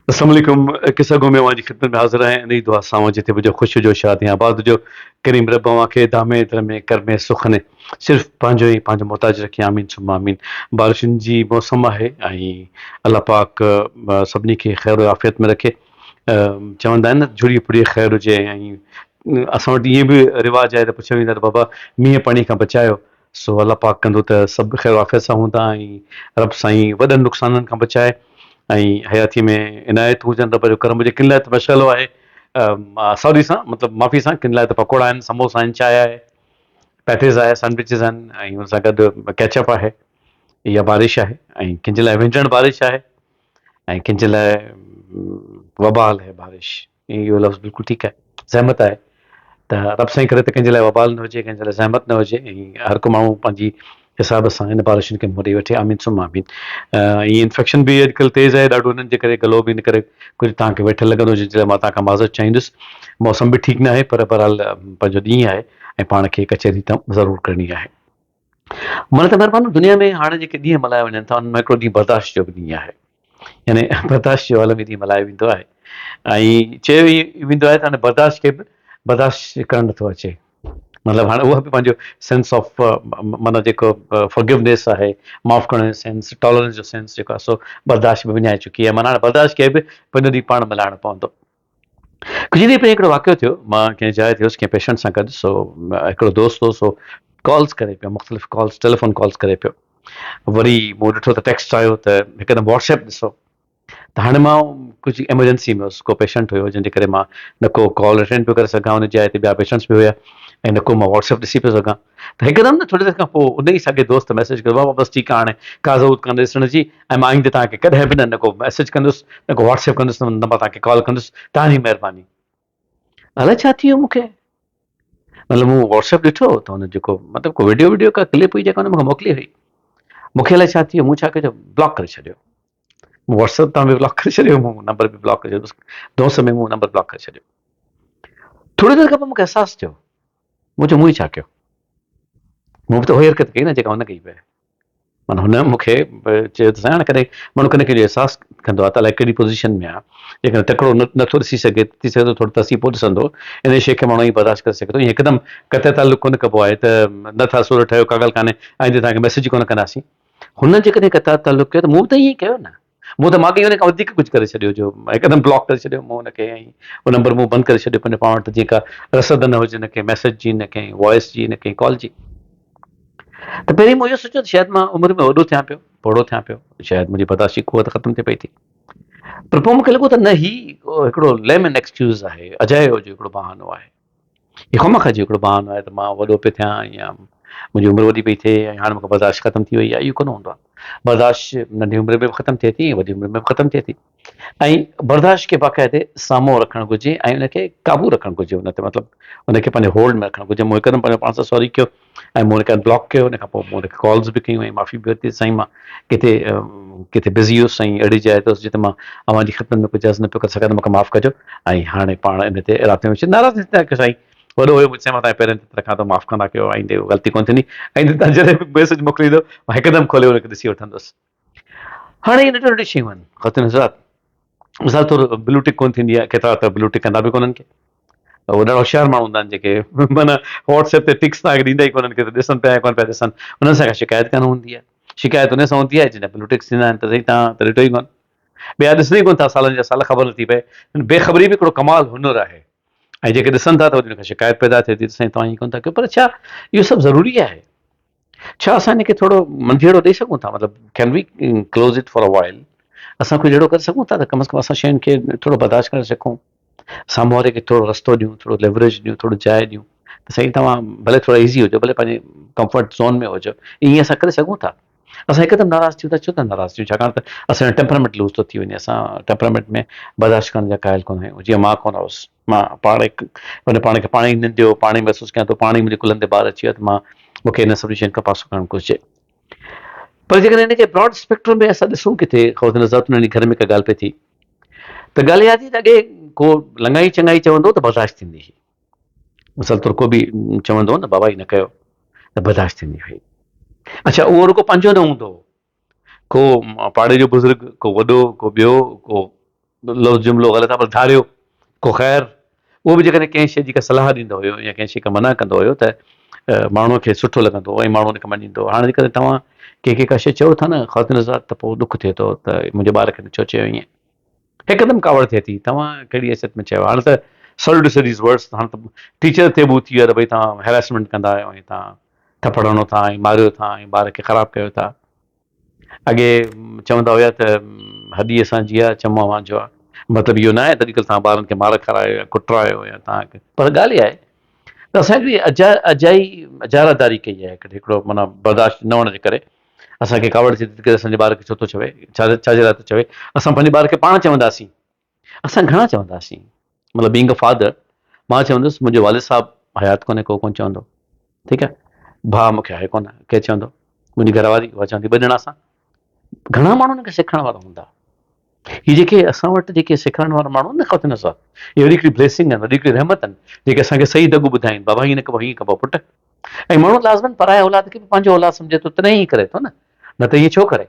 अस्सलाम वालेकुम। किस्सा गो में वाजी खिदमत में हाज़िर हैं। नई दुआ सां जिते बि ख़ुशि जो शादी आबाद जो करीम रब खे दामे दर में कर में सुख ने सिर्फ़ पंहिंजो ई पंहिंजो मोहताज रखी आमीन सुम्मा आमीन। बारिशुनि जी मौसम आहे ऐं अल्लाह पाक सभिनी खे ख़ैर आफ़ियत में रखे। चवंदा आहिनि न जुड़ी पुड़ी ख़ैर हुजे ऐं असां वटि ईअं बि रिवाज़ आहे त पुछियो वेंदो आहे त बाबा मींहं पाणी खां बचायो। सो अल्लाह पाक कंदो त सभु ख़ैर आफ़ियत सां हूंदा ऐं रब साईं वॾनि नुक़साननि खां बचाए ऐं हयाती में इनायत हुजनि रब जो करम हुजे। किन लाइ त मशालो आहे सॉरी सां मतिलबु माफ़ी सां किन लाइ त पकोड़ा आहिनि, समोसा आहिनि, चांहि आहे, पैटिस आहे, सैंडविचिस आहिनि ऐं हुन सां गॾु कैचअप आहे। इहा बारिश आहे ऐं कंहिंजे लाइ विंझण बारिश आहे ऐं कंहिंजे लाइ वबाल आहे बारिश। इहो लफ़्ज़ बिल्कुलु ठीकु आहे, ज़हमत आहे। त रब साईं करे त कंहिंजे लाइ वबाल न हुजे, कंहिंजे लाइ ज़हमत न हुजे ऐं हर को माण्हू पंहिंजी हिसाब सां हिन बारिशुनि खे मोड़ी वठे आमीन सुम आमीन। ईअं इन्फेक्शन बि अॼुकल्ह तेज़ आहे ॾाढो, हिननि जे करे गलो बि इन करे कुझु तव्हांखे वेठल लॻंदो हुजे जंहिं मां तव्हांखां माज़रत चाहींदुसि। मौसम बि ठीकु न आहे पर बहरहाल पंहिंजो ॾींहुं आहे ऐं पाण खे कचहरी त ज़रूरु करणी आहे। मन त महिरबानी दुनिया में हाणे जेके ॾींहं मल्हाया वञनि था उनमें हिकिड़ो ॾींहुं बर्दाश्त जो बि ॾींहुं आहे। यानी बर्दाश्त जो अलॻि ॾींहुं मल्हायो वेंदो आहे ऐं चयो वेंदो आहे त हाणे बर्दाश्त खे बि बर्दाश्त करणु नथो अचे। मतिलबु हाणे उहा बि पंहिंजो सेंस ऑफ माना जेको फॉरगिवनेस आहे, माफ़ु करण जो सेंस, टॉलरेंस जो सेंस जेको आहे सो बर्दाश्त में विञाए चुकी आहे। माना हाणे बर्दाश्त खे बि पंहिंजो ॾींहुं पाण मल्हाइणो पवंदो। कुझु ॾींहं पहिरीं हिकिड़ो वाक़ियो थियो, मां कंहिं जाइ ते हुयुसि कंहिं पेशेंट सां गॾु। सो हिकिड़ो दोस्त हो सो कॉल्स करे पियो, मुख़्तलिफ़ कॉल्स टेलीफोन कॉल्स करे पियो। वरी मूं ॾिठो त टेक्स्ट आयो त हिकदमि व्हाट्सएप ॾिसो त हाणे मां कुझु एमरजेंसी में हुयुसि, को पेशेंट हुयो जंहिंजे करे मां न को कॉल अटेंड पियो करे सघां, हुन जाइ ते ॿिया पेशेंट्स बि हुया ऐं न को मां व्हाट्सएप ॾिसी पियो सघां। त हिकदमि न थोरी देरि खां पोइ उन ई साॻे दोस्त मैसेज कयो, बाबा बसि ठीकु आहे हाणे का ज़रूरत कान्हे ॾिसण जी ऐं मां आईंदे तव्हांखे कॾहिं बि न को मैसेज कंदुसि न को व्हाट्सएप कंदुसि न मां तव्हांखे कॉल कंदुसि, तव्हांजी महिरबानी। अलाए छा थी वियो मूंखे। मतिलबु मूं व्हाट्सएप ॾिठो त हुन जेको मतिलबु को वीडियो का क्लिप हुई जेका हुन मूंखे मोकिली हुई, मूंखे अलाए छा थी वियो, मूं छा कयो ब्लॉक करे छॾियो। मूं व्हाट्सएप तां बि ब्लॉक करे छॾियो, मूं नंबर बि ब्लॉक करे छॾियो, दोस्त में मूं नंबर ब्लॉक करे छॾियो। थोरी देरि खां पोइ मूंखे अहसासु थियो, मूं चयो मूं ई छा कयो। मूं बि त उहा हरकत कई न जेका हुन कई पिए। माना हुन मूंखे चयो त साईं हाणे कॾहिं माण्हू कॾहिं कॾहिं अहसासु कंदो आहे त अलाए कहिड़ी पोज़ीशन में आहे, जेकॾहिं तकिड़ो नथो ॾिसी सघे थी सघे थो थोरो तसी पोइ ॾिसंदो, इन शइ खे माण्हू ई बर्दाश्त करे सघे थो। ईअं हिकदमि कते तालुक कोन कबो आहे त नथा सूर ठहियो का ॻाल्हि कान्हे आईंदे तव्हांखे मैसेज कोन कंदासीं। हुन जेकॾहिं कता तालुक कयो त मूं त ईअं कयो न, मूं त माॻई हुन खां वधीक कुझु करे छॾियो जो हिकदमि ब्लॉक करे छॾियो मूं हुनखे ऐं उहो नंबर मूं बंदि करे छॾियो पंहिंजे पाण वटि, जेका रसद न हुजे न कंहिं मैसेज जी, न कंहिं वॉइस जी, न कंहिं कॉल जी। त पहिरीं मूं इहो सोचियो त शायदि मां उमिरि में वॾो थियां पियो, बूढ़ो थियां पियो, शायदि मुंहिंजी बर्दाश्त जी कुवत ख़तमु थिए पई थी। पर पोइ मूंखे लॻो त न, ही हिकिड़ो लेमन एक्सक्यूज़ आहे, अजायो जो हिकिड़ो बहानो आहे, ही ख़मख़ जो हिकिड़ो बहानो आहे त मां वॾो पियो थियां या मुंहिंजी उमिरि वॾी पई थिए ऐं हाणे मूंखे बर्दाश्त ख़तमु थी वई आहे। इहो कोन हूंदो आहे। बर्दाश्त नंढी उमिरि में बि ख़तमु थिए थी, वॾी उमिरि में बि ख़तमु थिए थी ऐं बर्दाश्त खे बाक़ाइदे साम्हूं रखणु घुरिजे ऐं उनखे क़ाबू रखणु घुरिजे। उन ते मतिलबु उनखे पंहिंजे होल्ड में रखणु घुरिजे। मूं हिकदमि पंहिंजे पाण सां सॉरी कयो ऐं मूं हुनखे ब्लॉक कयो। हुन खां पोइ मूं हुनखे कॉल्स बि कयूं ऐं माफ़ी बि वरिती, साईं मां किथे किथे बिज़ी हुयुसि, साईं अहिड़ी जाइ ते हुउसि जिते मां अव्हांजी ख़िदमत में कुझु अर्ज़ु न पियो करे सघां, त मूंखे माफ़ु कजो ऐं हाणे पाण इन ते राति में नाराज़ न थियो साईं, वॾो हुयो मुंहिंजे सां, मां तव्हांजे पेरनि ते रखां थो, माफ़ु कंदा कयो, आईंदे ग़लती कोन थींदी। आईंदे तव्हां जॾहिं बि मैसेज मोकिलींदो मां हिकदमि खोले हुनखे ॾिसी वठंदुसि। हाणे इहे नंढियूं नंढियूं शयूं आहिनि ख़ुदि हज़ार। मिसाल तौरु ब्लू टिक कोन थींदी आहे, केतिरा त ब्लू टिक कंदा बि कोन्हनि खे। उहे ॾाढा होशियार माण्हू हूंदा आहिनि जेके माना व्हाट्सएप ते टिक्स तव्हांखे ॾींदा ई कोन्हनि, खे त ॾिसनि पिया कोन पिया ॾिसनि, हुननि सां का शिकायत कान हूंदी आहे। शिकायत हुन सां हूंदी आहे जंहिंजा ब्लू टिक्स थींदा आहिनि, त साईं तव्हां त ॾिठो ई कोन, ॿिया ॾिसंदा ई कोन था, सालनि जा साल ख़बर नथी पए। बेख़बरी बि हिकिड़ो कमाल हुनुरु आहे ऐं जेके ॾिसनि था त वरी हुनखे शिकायत पैदा थिए थी त साईं तव्हां ईअं कोन था कयो। पर छा इहो सभु ज़रूरी आहे? छा असां हिनखे थोरो मंझेड़ो ॾेई सघूं था? मतिलबु can we close it for a while? असां कुझु अहिड़ो करे सघूं था त कम अज़ कम असां शयुनि खे थोरो बर्दाश्त करे सघूं, साम्हूं वारे खे थोरो रस्तो ॾियूं, थोरो लेवरेज ॾियूं, थोरो जाइ ॾियूं त साईं तव्हां भले थोरो ईज़ी हुजो, भले पंहिंजे कंफर्ट ज़ोन में हुजो, ईअं असां करे सघूं था। असां हिकदमि नाराज़ थियूं था, छो था नाराज़ थियूं? छाकाणि त असांजो टेम्परामेंट लूज़ थो थी वञे। असां टेम्परामेंट में बर्दाश्त करण जा क़ाइल कोन आहियूं। जीअं मां कोन हुउसि, मां पाण पंहिंजे पाण खे पाण ई निंदियो, पाण ई महसूसु कयां थो, पाण ई मुंहिंजे कुलनि ते ॿार अची वियो त मां मूंखे हिन सभिनी शयुनि खां पासो करणु घुरिजे। पर जेकॾहिं हिनखे ब्रॉड स्पेक्ट्रम में असां ॾिसूं किथे ख़ौफ़ नज़र उन घर में का ॻाल्हि पई थी, त ॻाल्हि इहा थी त अॻे को लंगाई चङाई चवंदो त बर्दाश्त थींदी हुई। मिसाल तौरु को बि चवंदो न बाबा ही न कयो त बर्दाश्त थींदी हुई। अच्छा, उहो रुॻो पंहिंजो न हूंदो, को पाड़े जो बुज़ुर्ग, को वॾो, को ॿियो, को लफ़्ज़ जुमिलो ग़लति आहे पर धारियो को ख़ैरु उहो बि जेकॾहिं कंहिं शइ जी का सलाह ॾींदो हुयो या कंहिं शइ खां मना कंदो हुयो त माण्हूअ खे सुठो लॻंदो ऐं माण्हू उनखे मञींदो। हाणे जेकॾहिं तव्हां कंहिंखे का शइ चओ था न ख़ातिन ज़ात त पोइ दुख थिए थो त मुंहिंजे ॿार खे न छो चयो ईअं, हिकदमि कावड़ थिए थी तव्हां कहिड़ी हैसियत में चयो। हाणे त सॉरी टू से दीज़ वर्ड्स, हाणे त टीचर ते बि थी वियो आहे त भई तव्हां हैरेसमेंट कंदा आहियो ऐं तव्हां थप्पड़ हणो था ऐं मारियो था ऐं ॿार खे ख़राबु कयो था। अॻे चवंदा हुया त हॾीअ सां जीअं चमो वांझो आहे, मतिलबु इहो न आहे त अॼुकल्ह तव्हां ॿारनि खे मार खारायो या कुटरायो या तव्हांखे, पर ॻाल्हि इहा आहे त असां हिकिड़ी अजाई अजारादारी कई आहे हिकिड़ो माना बर्दाश्त न हुअण जे करे असांखे कावड़ थी करे असांजे ॿार खे छो थो चवे, छाजे लाइ थो चवे। असां पंहिंजे ॿार खे पाण चवंदासीं, असां घणा चवंदासीं, मतिलबु बीइंग अ फादर मां चवंदुसि मुंहिंजो वालिद साहिबु हयात कोन्हे, को कोन चवंदो, ठीकु आहे, भाउ मूंखे आहे कोन, केरु चवंदो, मुंहिंजी घरवारी उहा चवंदी ॿ ॼणा असां। घणा माण्हू हिनखे सिखण वारा हूंदा। हीअ जेके असां वटि जेके सेखारण वारा माण्हू आहिनि न ख़ातिन सां, इहे वॾी हिकिड़ी ब्लेसिंग आहिनि, वॾी हिकिड़ी रहमत आहिनि जेके असांखे सही दॻो ॿुधाइनि, बाबा हीअं न कबो हीअं कबो पुटु। ऐं माण्हू लाज़मन पराए औलाद खे बि पंहिंजो औलाद सम्झे थो तॾहिं ई करे थो न त ईअं छो करे।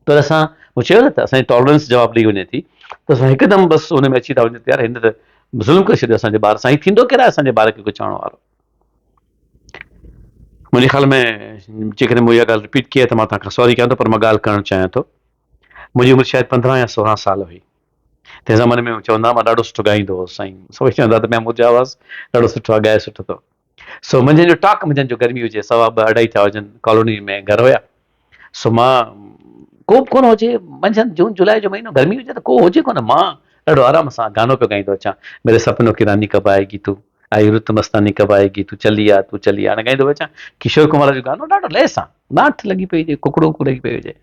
पर असां उहो चयो न त असांजी टॉलरेंस जवाबु ॾेई वञे थी त असां हिकदमि बसि हुन में अची था वञूं त यार हिन त ज़ुल्म करे छॾियो असांजे ॿार सां। ई थींदो केरु आहे असांजे ॿार खे कुझु चवण वारो। मुंहिंजे ख़्याल में जेकॾहिं मूं इहा ॻाल्हि रिपीट कई आहे त मां तव्हांखां सॉरी कयां थो, पर मां ॻाल्हि करणु चाहियां थो। मुंहिंजी उमिरि शायदि 15 या 16 साल हुई। तंहिं ज़माने में चवंदा मां ॾाढो सुठो ॻाईंदो हुउसि साईं, सभई चवंदा त मुंहिंजो आवाज़ु ॾाढो सुठो आहे, ॻाए सुठो अथव। सो मंझंदि जो टाक, मंझंदि जो गर्मी हुजे, 2:15 थिया हुजनि, कॉलोनी में घर हुया। सो मां को बि कोन हुजे, मंझंदि जून जुलाई जो महीनो गर्मी हुजे त को हुजे कोन, मां ॾाढो आराम सां गानो पियो ॻाईंदो अचां, मेरे सपनों की रानी कब आएगी तू, आई रुत मस्तानी कब आएगी तू, चली आ तू चली आ, हाणे ॻाईंदो पियो अचां किशोर कुमार जो गानो ॾाढो लय सां, नाठ लॻी पई हुजे, कुकड़ो लॻी पई हुजे।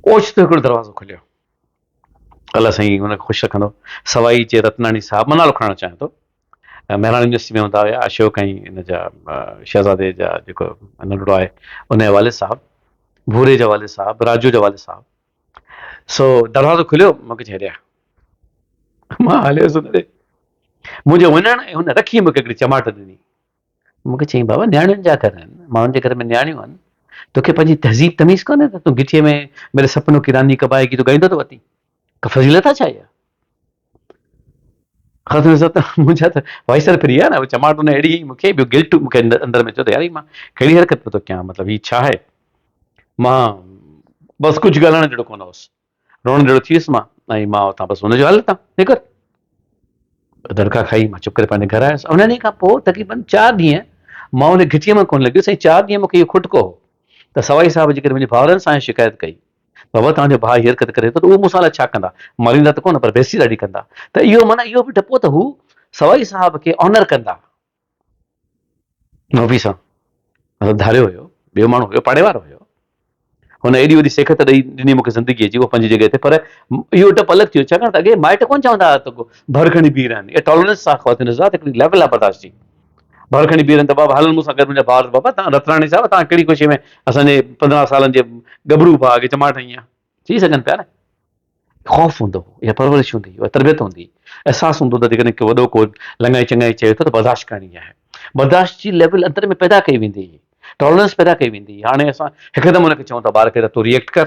ओचितो हिकिड़ो दरवाज़ो खुलियो, अलाह साईं हुनखे ख़ुशि रखंदो, सवाई जे रतनाणी साहिबु, मां नालो खणणु चाहियां थो, महिराण यूनिवर्सिटी में हूंदा हुया, अशोक ऐं हिन जा शहज़ादे जा जेको नंढड़ो आहे उनजा वालिद साहिबु, भूरे जा वालिद साहिबु, राजू जा वालिद साहिबु। सो दरवाज़ो खुलियो, मूंखे चई हेॾे आ, मां हलियोसि हुन ॾे, मुंहिंजो वञणु ऐं हुन रखी मूंखे हिकिड़ी चमाट ॾिनी। मूंखे चईं बाबा नियाणियुनि जा घर आहिनि, माण्हुनि जे घर में नियाणियूं आहिनि, तोखे पंहिंजी तहज़ीब तमीज़ कोन्हे त तूं गिटीअ में मेरे सपनों की रानी कब आएगी तूं ॻाईंदो थो वती, का फज़ीलत आहे छा इहा। मुंहिंजा त वाइसर फिरी विया न, चमाट हुन अहिड़ी मूंखे ॿियो गिल्ट मूंखे अंदरि में चयो त यार मां कहिड़ी हरकत पियो थो कयां, मतिलबु हीअ छा आहे। मां बसि कुझु ॻाल्हाइण जहिड़ो कोन हुउसि, रोअण जहिड़ो थी वियुसि मां, ऐं मां हुतां बसि हुनजो हल हितां निकर, दड़का खाई मां चुप करे पंहिंजे घर आयुसि। उन ॾींहं खां पोइ तक़रीबन 4 ॾींहं मां हुन घिटीअ में कोन लॻियुसि, ऐं 4 ॾींहं मूंखे इहो खुटको हो त सवाई साहिब जेकॾहिं मुंहिंजे भाउरनि सां शिकायत कई, बाबा तव्हांजो भाउ हीअ हरकत करे थो त उहो मूंसां लाइ छा कंदा, मारींदा त कोन पर बेइज़ती ॾाढी कंदा, त इहो माना इहो बि डपो त हू सवाई साहिब खे ऑनर कंदा, नौबी सां मतिलबु धारियो हुयो, ॿियो माण्हू हुयो, पाड़े वारो हुयो, हुन एॾी वॾी सेखत ॾिनी मूंखे ज़िंदगीअ जी, उहा पंहिंजी जॻह ते, पर इहो डपु अलॻि थी वियो, छाकाणि त अॻे माइट कोन चवंदा हुआ त भर खणी बीह रहनि, इहा टॉलरेंस सां ख़वातीन सां हिकिड़ी लेवल आहे बर्दाश्त जी, भर खणी बीह रहनि त बाबा हलनि मूंसां गॾु मुंहिंजा भाउ, बाबा तव्हां रतनाणी साहिब तव्हां कहिड़ी ख़ुशी में असांजे 15 सालनि जे गबरू भाउ खे चमाट ईअं थी सघनि पिया न। ख़ौफ़ हूंदो, इहा परवरिश हूंदी, उहा तरबियत हूंदी, अहसासु हूंदो त जेकॾहिं को वॾो को लंगाई चङाई चए थो त बर्दाश्त करणी आहे, बर्दाश्त जी लेवल अंदर में पैदा कई वेंदी, टॉलरेंस पैदा कई वेंदी। हाणे असां हिकदमि हुनखे चऊं था ॿार खे त तूं रिएक्ट कर,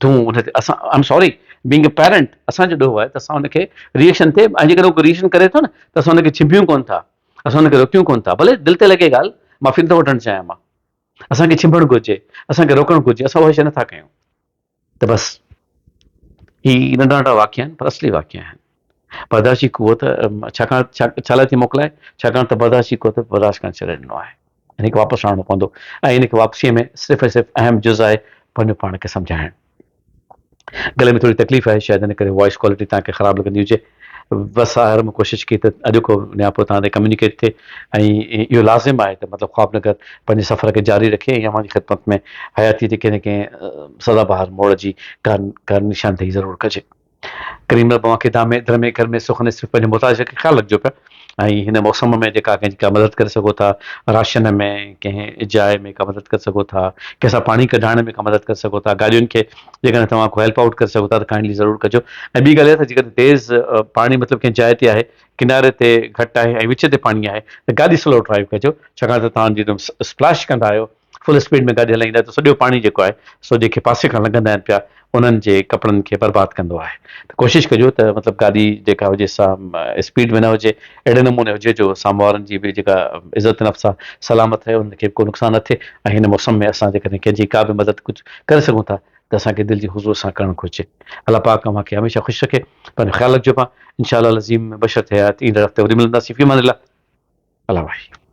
तूं हुन ते, असां I am sorry being a parent असांजो ॾोहो आहे त असां हुनखे रिएक्शन थिए, ऐं जेकॾहिं उहो रिएक्शन करे थो न त असां हुनखे छिबियूं कोन था, असां हुनखे रोकियूं कोन था, भले दिलि ते लॻे ॻाल्हि, माफ़ी नथो वठणु चाहियां मां, असांखे छिबणु घुरिजे, असांखे रोकणु घुरिजे, असां उहा शइ नथा कयूं। त बसि ही नंढा नंढा वाकिया आहिनि पर असली वाकिया आहिनि। बर्दाश्त जी कुवत छाकाणि छा लाइ थी मोकिलाए, छाकाणि त बर्दाश्त जी कुवत बर्दाश्त करणु छॾे ॾिनो आहे, हिनखे वापसि आणणो पवंदो, ऐं हिनखे वापसीअ में सिर्फ़ु ऐं सिर्फ़ु अहम जुज़ आहे पंहिंजो पाण खे सम्झाइणु। गले में थोड़ी तकलीफ़ आहे शायदि, हिन करे वॉइस क्वालिटी तव्हांखे ख़राबु लॻंदी हुजे, बसि हर मूं कोशिशि कई त अॼु को नियापो तव्हां ते कम्युनिकेट थिए, ऐं इहो लाज़िम आहे त मतिलबु ख़्वाबनगर पंहिंजे सफ़र खे जारी रखे, ऐं अव्हांजी ख़िदमत में हयाती जे कंहिं न कंहिं सदाबहार मोड़ जी का निशानदेही ज़रूरु कजे। करीम रब खे दामे दरमे घर में सुख ने सिर्फ़ु पंहिंजे मुताज खे ख़्यालु रखिजो पिया, ऐं हिन मौसम में जेका कंहिंजी का मदद करे सघो था, राशन में, कंहिं जाइ में का मदद करे सघो था, कंहिंसां पाणी कढाइण में का मदद करे सघो था, गाॾियुनि खे जेकॾहिं तव्हां को हेल्प आउट करे सघो था त काइंडली ज़रूरु कजो। ऐं ॿी ॻाल्हि इहा त जेकॾहिं तेज़ पाणी मतिलबु कंहिं जाइ ते आहे, किनारे ते घटि आहे ऐं विच ते पाणी आहे त गाॾी स्लो ड्राइव कजो, छाकाणि त तव्हां जॾहिं स्प्लैश कंदा आहियो फुल स्पीड में गाॾी हलाईंदा त सॼो पाणी जेको आहे सो जेके पासे खां लंघंदा आहिनि पिया उन्हनि जे कपिड़नि खे बर्बादु कंदो आहे। त कोशिशि कजो त मतिलबु गाॾी जेका हुजे सा स्पीड में न हुजे, अहिड़े नमूने हुजे जो साम्हूं वारनि जी बि जेका इज़त नफ़्स आहे सलामत रहे, उनखे को नुक़सानु न थिए। ऐं हिन मौसम में असां जेकॾहिं कंहिंजी का बि मदद कुझु करे सघूं था त असांखे दिलि जी हुज़ूर सां करणु घुरिजे। अलाह पाक अव्हांखे हमेशह ख़ुशि रखे, पंहिंजो ख़्यालु रखिजो। पाण इंशाअल्लाह लज़ीम बशरत हयात ईंदड़ हफ़्ते वरी मिलंदासीं। फ़ी अमान अल्लाह। अल्लाह भाई।